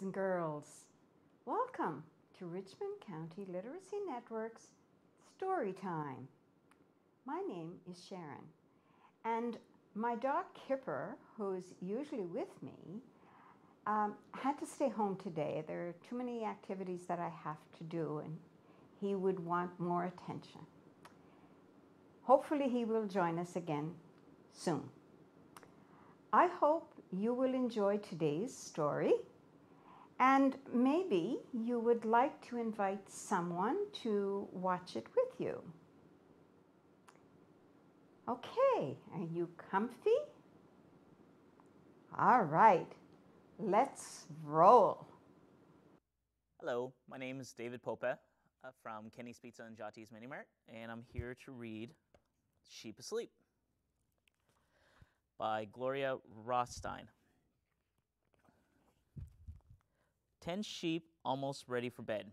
and girls. Welcome to Richmond County Literacy Network's Storytime. My name is Sharon, and my dog Kipper, who's usually with me, had to stay home today. There are too many activities that I have to do, and he would want more attention. Hopefully he will join us again soon. I hope you will enjoy today's story, and maybe you would like to invite someone to watch it with you. Okay, are you comfy? All right, let's roll. Hello, my name is David Paupin from Kenny's Pizza and Jotty's Mini Mart, and I'm here to read Sheep Asleep by Gloria Rothstein. 10 sheep almost ready for bed.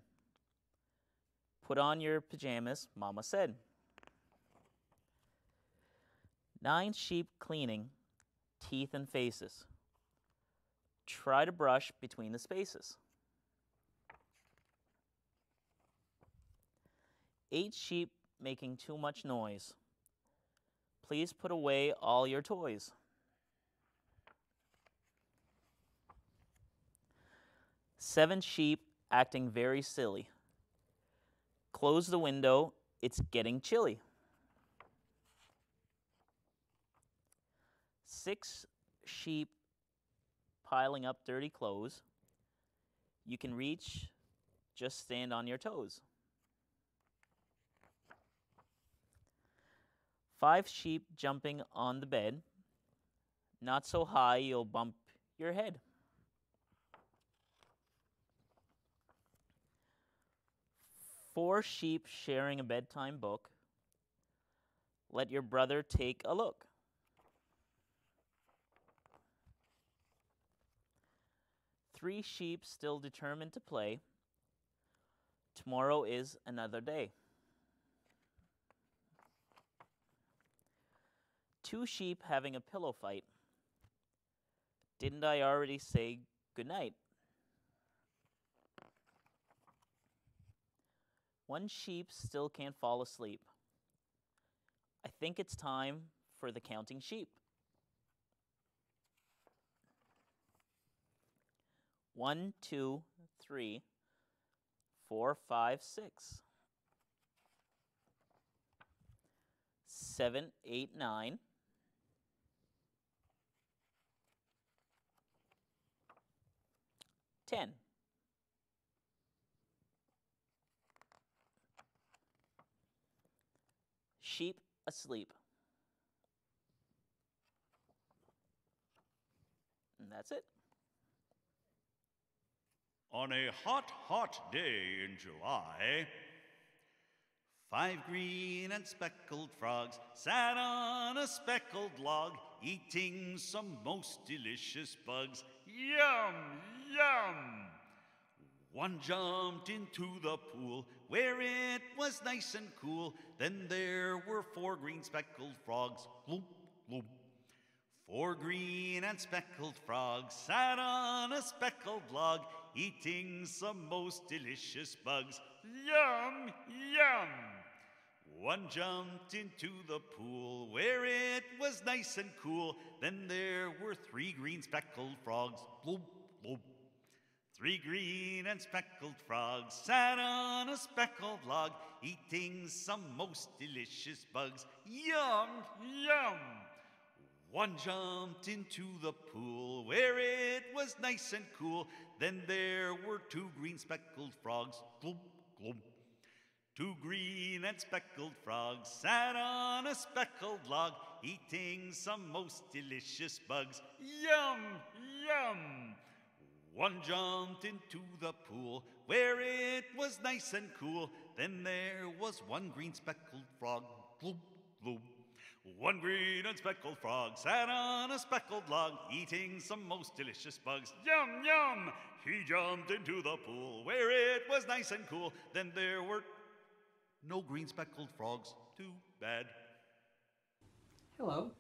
Put on your pajamas, Mama said. 9 sheep cleaning, teeth and faces. Try to brush between the spaces. 8 sheep making too much noise. Please put away all your toys. 7 sheep acting very silly. Close the window, it's getting chilly. 6 sheep piling up dirty clothes. You can reach, just stand on your toes. 5 sheep jumping on the bed. Not so high you'll bump your head. 4 sheep sharing a bedtime book. Let your brother take a look. 3 sheep still determined to play. Tomorrow is another day. 2 sheep having a pillow fight. Didn't I already say goodnight? 1 sheep still can't fall asleep. I think it's time for the counting sheep. 1, 2, 3, 4, 5, 6. 7, 8, 9. 10. Sheep asleep. And that's it. On a hot, hot day in July, 5 green and speckled frogs sat on a speckled log, eating some most delicious bugs. Yum, yum! One jumped into the pool where it was nice and cool. Then there were 4 green speckled frogs. Gloop, gloop. 4 green and speckled frogs sat on a speckled log, eating some most delicious bugs. Yum, yum! One jumped into the pool where it was nice and cool. Then there were 3 green speckled frogs. Bloop, bloop. 3 green and speckled frogs sat on a speckled log, eating some most delicious bugs. Yum, yum! One jumped into the pool where it was nice and cool. Then there were 2 green speckled frogs. Gloop, gloop. 2 green and speckled frogs sat on a speckled log, eating some most delicious bugs. Yum, yum! One jumped into the pool where it was nice and cool. Then there was 1 green speckled frog. Gloop, gloop. 1 green and speckled frog sat on a speckled log, eating some most delicious bugs. Yum, yum! He jumped into the pool where it was nice and cool. Then there were no green speckled frogs. Too bad. Hello,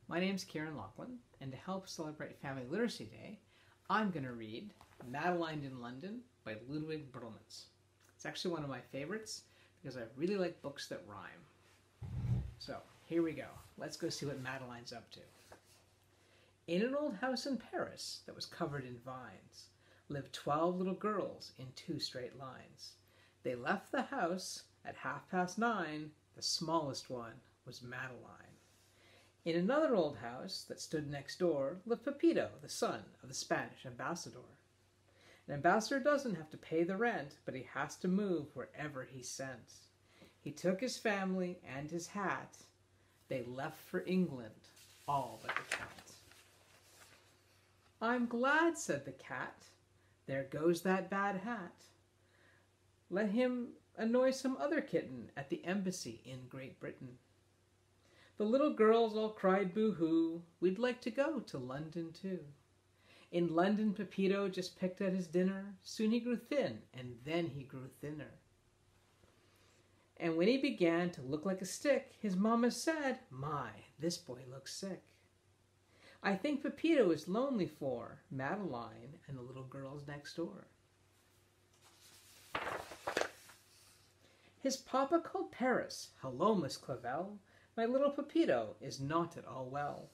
my name is Ciaran Llauchlin, and to help celebrate Family Literacy Day, I'm going to read Madeline in London by Ludwig Bertelmans. It's actually one of my favorites because I really like books that rhyme. So, here we go. Let's go see what Madeline's up to. In an old house in Paris that was covered in vines lived 12 little girls in 2 straight lines. They left the house at 9:30. The smallest one was Madeline. In another old house that stood next door lived Pepito, the son of the Spanish ambassador. An ambassador doesn't have to pay the rent, but he has to move wherever he's sent. He took his family and his hat. They left for England, all but the cat. I'm glad, said the cat. There goes that bad hat. Let him annoy some other kitten at the embassy in Great Britain. The little girls all cried boo-hoo. We'd like to go to London too. In London, Pepito just picked at his dinner. Soon he grew thin, and then he grew thinner. And when he began to look like a stick, his mama said, my, this boy looks sick. I think Pepito is lonely for Madeline and the little girls next door. His papa called Paris. Hello, Miss Clavel. My little Pepito is not at all well.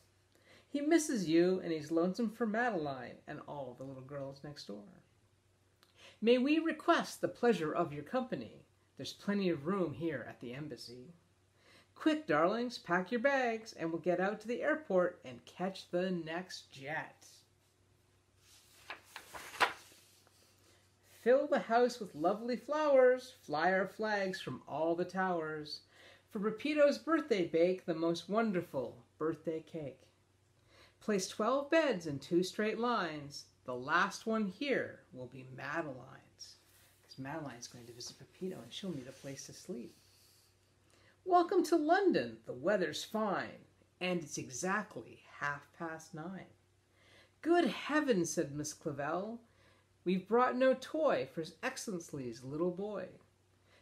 He misses you, and he's lonesome for Madeline and all the little girls next door. May we request the pleasure of your company? There's plenty of room here at the embassy. Quick, darlings, pack your bags, and we'll get out to the airport and catch the next jet. Fill the house with lovely flowers, fly our flags from all the towers. For Pepito's birthday bake the most wonderful birthday cake. Place 12 beds in 2 straight lines. The last one here will be Madeline's, because Madeline's going to visit Pepito and she'll need a place to sleep. Welcome to London. The weather's fine, and it's exactly 9:30. Good heavens, said Miss Clavel. We've brought no toy for His Excellency's little boy.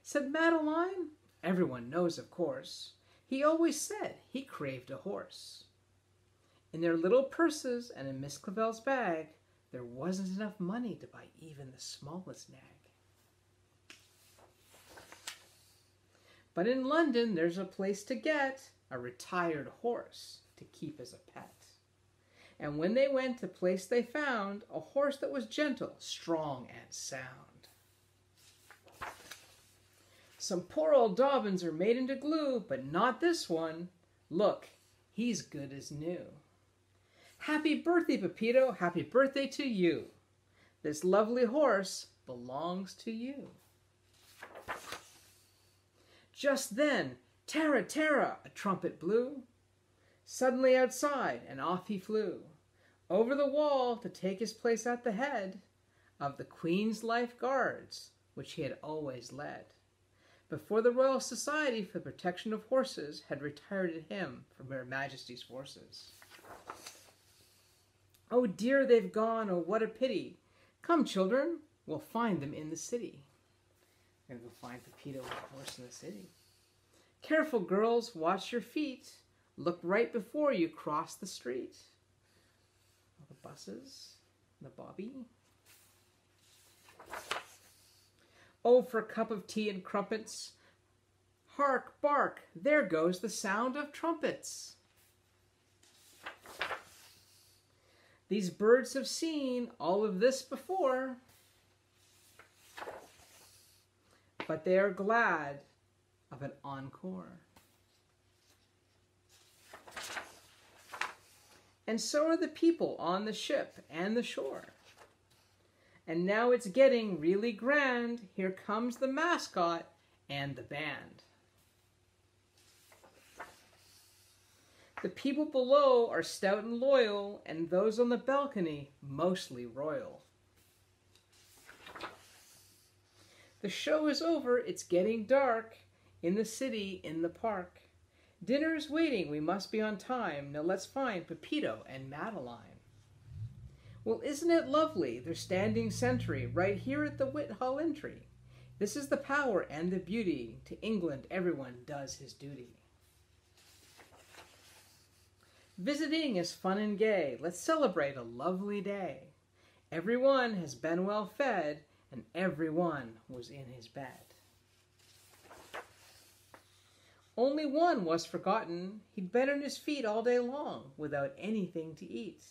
Said Madeline, everyone knows, of course. He always said he craved a horse. In their little purses and in Miss Clavel's bag, there wasn't enough money to buy even the smallest nag. But in London, there's a place to get a retired horse to keep as a pet. And when they went to place they found a horse that was gentle, strong, and sound. Some poor old Dobbins are made into glue, but not this one. Look, he's good as new. Happy birthday, Pepito, happy birthday to you. This lovely horse belongs to you. Just then, Tara, Tara, a trumpet blew. Suddenly outside, and off he flew, over the wall to take his place at the head of the Queen's Life Guards, which he had always led, before the Royal Society for the Protection of Horses had retired him from Her Majesty's forces. Oh dear, they've gone, oh what a pity. Come, children, we'll find them in the city. I'm going to go find Pepito and the horse in the city. Careful, girls, watch your feet. Look right before you cross the street. All the buses, the bobby. Oh, for a cup of tea and crumpets. Hark, bark, there goes the sound of trumpets. These birds have seen all of this before, but they are glad of an encore. And so are the people on the ship and the shore. And now it's getting really grand. Here comes the mascot and the band. The people below are stout and loyal, and those on the balcony mostly royal. The show is over, it's getting dark. In the city, in the park. Dinner's waiting, we must be on time. Now let's find Pepito and Madeline. Well, isn't it lovely? They're standing sentry right here at the Whitehall entry. This is the power and the beauty. To England everyone does his duty. Visiting is fun and gay. Let's celebrate a lovely day. Everyone has been well fed, and everyone was in his bed. Only one was forgotten. He'd been on his feet all day long, without anything to eat.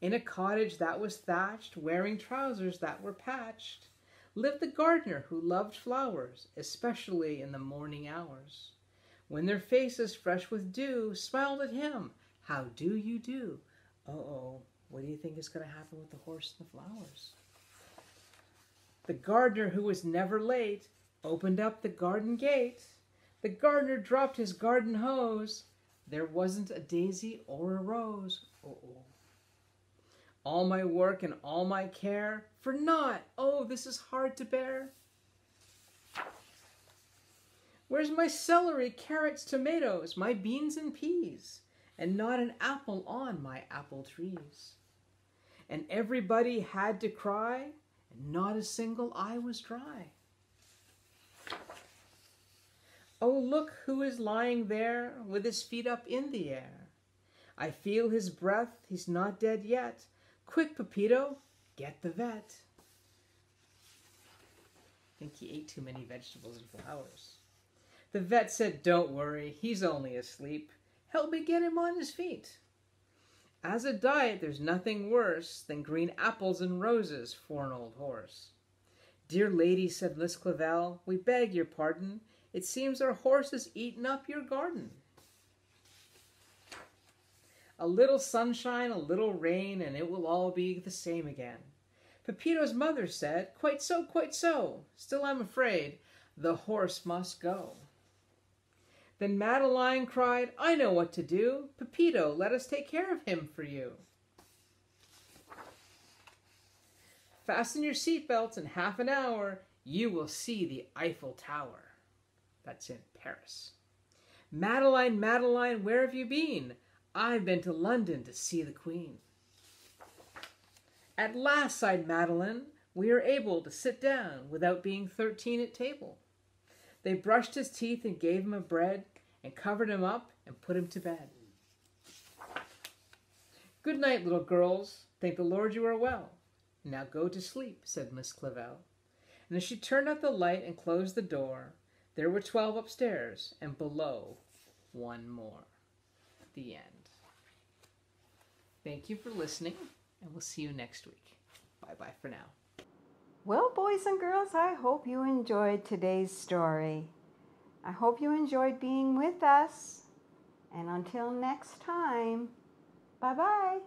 In a cottage that was thatched, wearing trousers that were patched, lived the gardener who loved flowers, especially in the morning hours. When their faces fresh with dew smiled at him, "How do you do?" Uh-oh, what do you think is going to happen with the horse and the flowers? The gardener, who was never late, opened up the garden gate. The gardener dropped his garden hose. There wasn't a daisy or a rose. Uh-oh. All my work and all my care for naught. Oh, this is hard to bear. Where's my celery, carrots, tomatoes, my beans and peas, and not an apple on my apple trees? And everybody had to cry, and not a single eye was dry. Oh, look who is lying there with his feet up in the air. I feel his breath, he's not dead yet. Quick, Pepito, get the vet. I think he ate too many vegetables and flowers. The vet said, "Don't worry, he's only asleep. Help me get him on his feet." As a diet, there's nothing worse than green apples and roses for an old horse. "Dear lady," said Miss Clavell, "we beg your pardon. It seems our horse has eaten up your garden." A little sunshine, a little rain, and it will all be the same again. Pepito's mother said, "Quite so, quite so. Still, I'm afraid the horse must go." Then Madeline cried, "I know what to do. Pepito, let us take care of him for you. Fasten your seatbelts. In half an hour, you will see the Eiffel Tower." That's in Paris. "Madeline, Madeline, where have you been?" "I've been to London to see the Queen." "At last," sighed Madeline, "we are able to sit down without being 13 at table." They brushed his teeth and gave him a bread and covered him up and put him to bed. "Good night, little girls. Thank the Lord you are well. Now go to sleep," said Miss Clavell. And as she turned out the light and closed the door, there were 12 upstairs, and below, one more. The end. Thank you for listening, and we'll see you next week. Bye-bye for now. Well, boys and girls, I hope you enjoyed today's story. I hope you enjoyed being with us. And until next time, bye-bye.